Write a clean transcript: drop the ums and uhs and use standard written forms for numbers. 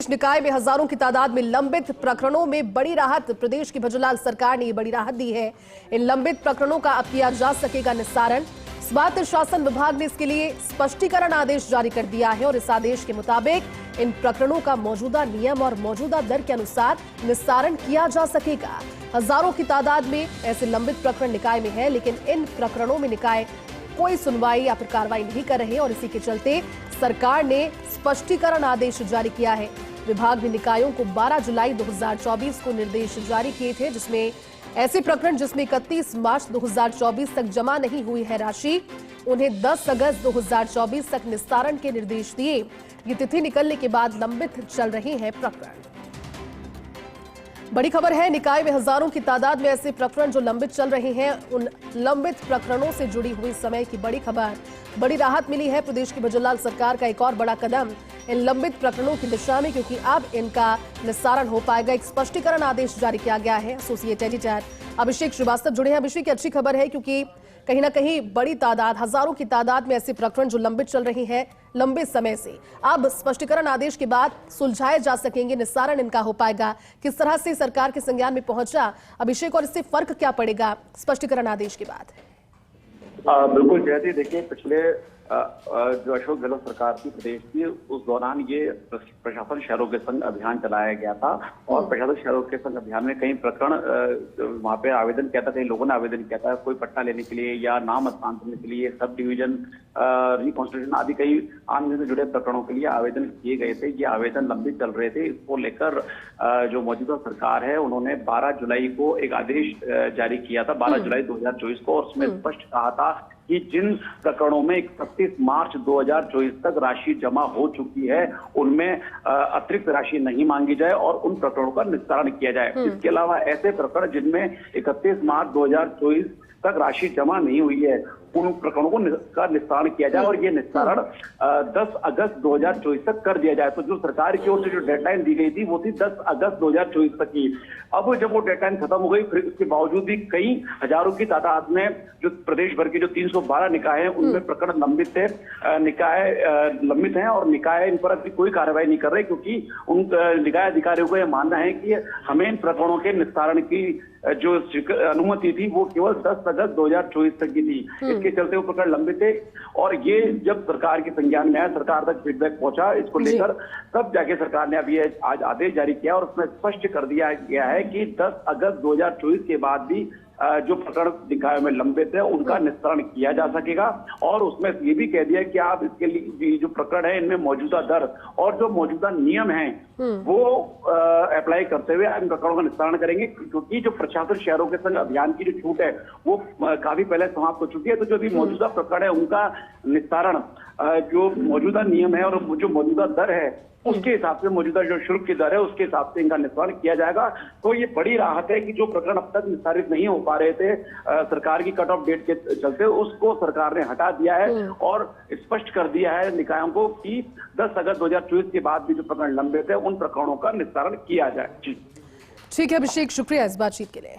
निकाय में हजारों की तादाद में लंबित प्रकरणों में बड़ी राहत। प्रदेश की भजनलाल सरकार ने बड़ी राहत दी है। इन लंबित प्रकरणों का अब किया जा सकेगा निस्तारण। स्वायत्त शासन विभाग ने इसके लिए स्पष्टीकरण आदेश जारी कर दिया है और इस आदेश के मुताबिक इन प्रकरणों का मौजूदा नियम और मौजूदा दर के अनुसार निस्तारण किया जा सकेगा। हजारों की तादाद में ऐसे लंबित प्रकरण निकाय में है, लेकिन इन प्रकरणों में निकाय कोई सुनवाई या फिर कार्रवाई नहीं कर रहे और इसी के चलते सरकार ने स्पष्टीकरण आदेश जारी किया है। विभाग ने निकायों को 12 जुलाई 2024 को निर्देश जारी किए थे, जिसमें ऐसे प्रकरण जिसमें 31 मार्च 2024 तक जमा नहीं हुई है राशि, उन्हें 10 अगस्त 2024 तक निस्तारण के निर्देश दिए। ये तिथि निकलने के बाद लंबित चल रहे हैं प्रकरण। बड़ी खबर है, निकाय में हजारों की तादाद में ऐसे प्रकरण जो लंबित चल रहे हैं, उन लंबित प्रकरणों से जुड़ी हुई समय की बड़ी खबर। बड़ी राहत मिली है प्रदेश की भजनलाल सरकार का एक और बड़ा कदम इन लंबित प्रकरणों की दिशा में, क्योंकि अब इनका निस्तारण हो पाएगा। एक स्पष्टीकरण आदेश जारी किया गया है। एसोसिएट एडिटर अभिषेक श्रीवास्तव जुड़े हैं। अभिषेक, अच्छी खबर है क्योंकि कहीं ना कहीं बड़ी तादाद, हजारों की तादाद में ऐसे प्रकरण जो लंबित चल रही हैं लंबे समय से, अब स्पष्टीकरण आदेश के बाद सुलझाए जा सकेंगे, निस्तारण इनका हो पाएगा। किस तरह से सरकार के संज्ञान में पहुंचा अभिषेक, और इससे फर्क क्या पड़ेगा स्पष्टीकरण आदेश के बाद? बिल्कुल जयती, देखिए पिछले जो अशोक गहलोत सरकार की प्रदेश की, उस दौरान ये प्रशासन शहरों के संग अभियान चलाया गया था और प्रशासन शहरों के संग अभियान में कई प्रकरण वहां पे आवेदन किया था, कई लोगों ने आवेदन किया था, कोई पट्टा लेने के लिए या नाम हस्तांतरण के लिए, सब डिवीजन रिकॉन्स्टिट्यूशन आदि कई आम से जुड़े प्रकरणों के लिए आवेदन किए गए थे। ये आवेदन लंबित चल रहे थे। इसको लेकर जो मौजूदा सरकार है उन्होंने 12 जुलाई को एक आदेश जारी किया था, 12 जुलाई 2024 को, और उसमें स्पष्ट कहा था कि जिन प्रकरणों में 31 मार्च 2024 तक राशि जमा हो चुकी है उनमें अतिरिक्त राशि नहीं मांगी जाए और उन प्रकरणों का निस्तारण किया जाए। इसके अलावा ऐसे प्रकरण जिनमें 31 मार्च 2024 तक राशि जमा नहीं हुई है उन प्रकरणों का निस्तारण किया जाए और ये निस्तारण 10 अगस्त 2024 तक कर दिया जाए। तो जो सरकार की ओर से जो डेडलाइन दी गई थी वो थी 10 अगस्त 2024 तक की। अब जब वो डेडलाइन खत्म हो गई, फिर उसके बावजूद भी कई हजारों की तादाद में जो प्रदेश भर के जो 312 निकाय हैं उनमें प्रकरण लंबित है, निकाय लंबित हैं और निकाय इन पर अभी कोई कार्रवाई नहीं कर रहे, क्योंकि उन निकाय अधिकारियों को यह मानना है कि हमें इन प्रकरणों के निस्तारण की जो अनुमति थी वो केवल 10 अगस्त 2024 तक की थी। इसके चलते वो प्रकरण लंबित थे और ये जब सरकार के संज्ञान में आया, सरकार तक फीडबैक पहुंचा इसको लेकर, तब जाके सरकार ने अभी आज आदेश जारी किया और उसमें स्पष्ट कर दिया गया है कि 10 अगस्त 2024 के बाद भी जो प्रकरण निकायों में लंबित है उनका निस्तारण किया जा सकेगा। और उसमें ये भी कह दिया कि आप इसके लिए जो प्रकरण है इनमें मौजूदा दर और जो मौजूदा नियम है वो अप्लाई करते हुए इन प्रकरणों का निस्तारण करेंगे, क्योंकि जो प्रशासन शहरों के संग अभियान की जो छूट है वो काफी पहले समाप्त हो चुकी है। तो जो भी मौजूदा प्रकरण है उनका निस्तारण जो मौजूदा नियम है और जो मौजूदा दर है उसके हिसाब से, मौजूदा जो शुल्क की दर है उसके हिसाब से इनका निस्तारण किया जाएगा। तो ये बड़ी राहत है कि जो प्रकरण अब तक निस्तारित नहीं हो पा रहे थे सरकार की कट ऑफ डेट के चलते, उसको सरकार ने हटा दिया है और स्पष्ट कर दिया है निकायों को कि 10 अगस्त 2024 के बाद भी जो प्रकरण लंबित है उन प्रकरणों का निस्तारण किया जाए। ठीक है अभिषेक, शुक्रिया इस बातचीत के लिए।